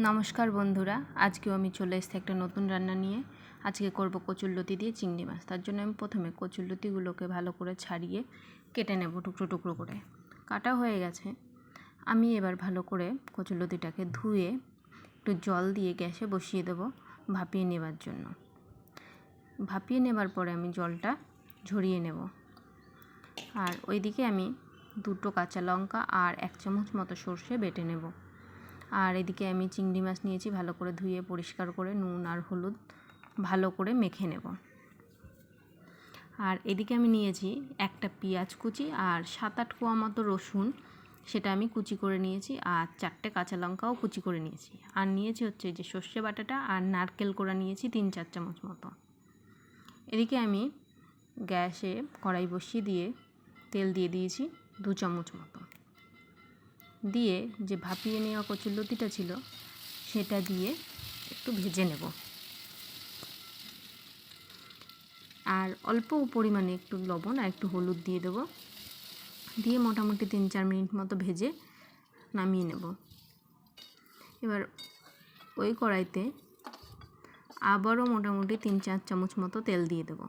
নমস্কার বন্ধুরা, আজকেও আমি চলে এসেছি একটা নতুন রান্না নিয়ে। আজকে করব কচুরলতি দিয়ে চিংড়ি মাছ। তার জন্য আমি প্রথমে কচুরলতিগুলোকে ভালো করে ছাড়িয়ে কেটে নেব টুকরো টুকরো করে। কাটা হয়ে গেছে। আমি এবার ভালো করে কচুরলতিটাকে ধুয়ে একটু জল দিয়ে গ্যাসে বসিয়ে দেব ভাপিয়ে নেবার জন্য। ভাপিয়ে নেবার পরে আমি জলটা ঝরিয়ে নেব। আর ওইদিকে আমি 2টো কাঁচা লঙ্কা আর 1 চামচ মতো সর্ষে বেটে নেব। আর এদিকে আমি চিংড়ি মাছ নিয়েছি, ভালো করে ধুয়ে পরিষ্কার করে নুন আর হলুদ ভালো করে মেখে নেব। আর এদিকে আমি নিয়েছি একটা পেঁয়াজ কুচি আর 7-8 কোয়া মতো রসুন, সেটা আমি কুচি করে নিয়েছি। আর 4টে কাঁচা লঙ্কাও কুচি করে নিয়েছি। আর নিয়েছি হচ্ছে যে সর্ষে বাটাটা আর নারকেল কোড়া নিয়েছি 3-4 চামচ মতো। এদিকে আমি গ্যাসে কড়াই বসিয়ে দিয়ে তেল দিয়ে দিয়েছি 2 চামচ মতো। দিয়ে যে ভাপিয়ে নেওয়া কচুরলতিটা ছিল সেটা দিয়ে একটু ভেজে নেব। আর অল্প পরিমাণে একটু লবণ আর একটু হলুদ দিয়ে দেবো। দিয়ে মোটামুটি 3-4 মিনিট মতো ভেজে নামিয়ে নেব। এবার ওই কড়াইতে আবারও মোটামুটি 3-4 চামচ মতো তেল দিয়ে দেবো।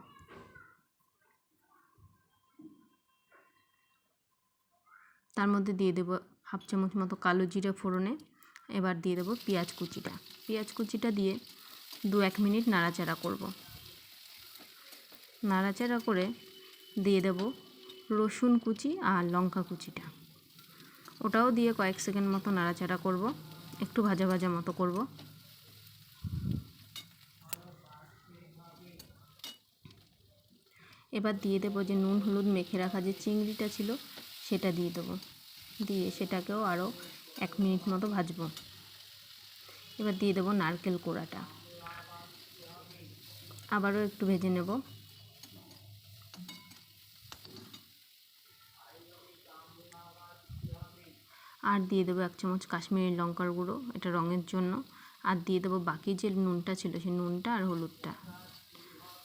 তার মধ্যে দিয়ে দেবো 1/2 চামচ মতো কালো জিরে ফোড়নে। এবার দিয়ে দেবো পেঁয়াজ কুচিটা দিয়ে 2-1 মিনিট নাড়াচাড়া করব। নাড়াচাড়া করে দিয়ে দেব রসুন কুচি আর লঙ্কা কুচিটা, ওটাও দিয়ে কয়েক সেকেন্ড মতো নাড়াচাড়া করব, একটু ভাজা ভাজা মতো করব। এবার দিয়ে দেব যে নুন হলুদ মেখে রাখা যে চিংড়িটা ছিল সেটা দিয়ে দেবো। দিয়ে সেটাকেও আরও 1 মিনিট মতো ভাজবো। এবার দিয়ে দেবো নারকেল কোড়াটা, আবারও একটু ভেজে নেব। আর দিয়ে দেবো 1 চামচ কাশ্মীরি লঙ্কার গুঁড়ো, এটা রঙের জন্য। আর দিয়ে দেবো বাকি যে নুনটা ছিল সেই নুনটা আর হলুদটা।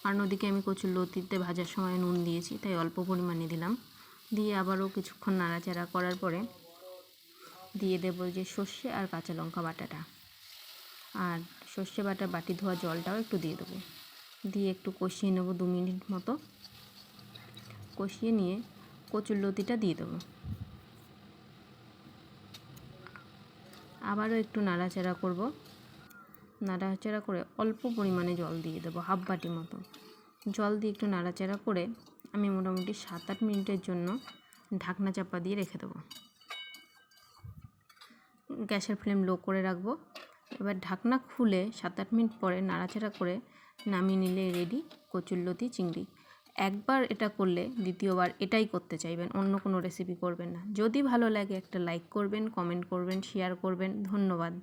কারণ ওদিকে আমি কচুরলতিতে ভাজার সময় নুন দিয়েছি, তাই অল্প পরিমাণে দিলাম। দিয়ে আবারও কিছুক্ষণ নাড়াচাড়া করার পরে দিয়ে দেবো যে সর্ষে আর কাঁচা লঙ্কা বাটাটা, আর সর্ষে বাটা বাটি ধোয়া জলটাও একটু দিয়ে দেবো। দিয়ে একটু কষিয়ে নেব 2 মিনিট মতো। কষিয়ে নিয়ে কচুরলতিটা দিয়ে দেবো। আবারও একটু নাড়াচাড়া করব। নাড়াচাড়া করে অল্প পরিমাণে জল দিয়ে দেবো, 1/2 বাটি মতো জল দিয়ে একটু নাড়াচাড়া করে আমি মোটামুটি 7-8 মিনিটের জন্য ঢাকনা চাপা দিয়ে রেখে দেবো। গ্যাসের ফ্লেম লো করে রাখবো। এবার ঢাকনা খুলে 7-8 মিনিট পরে নাড়াচাড়া করে নামিয়ে নিলে রেডি কচুরলতি চিংড়ি। একবার এটা করলে দ্বিতীয়বার এটাই করতে চাইবেন, অন্য কোনো রেসিপি করবেন না। যদি ভালো লাগে একটা লাইক করবেন, কমেন্ট করবেন, শেয়ার করবেন। ধন্যবাদ।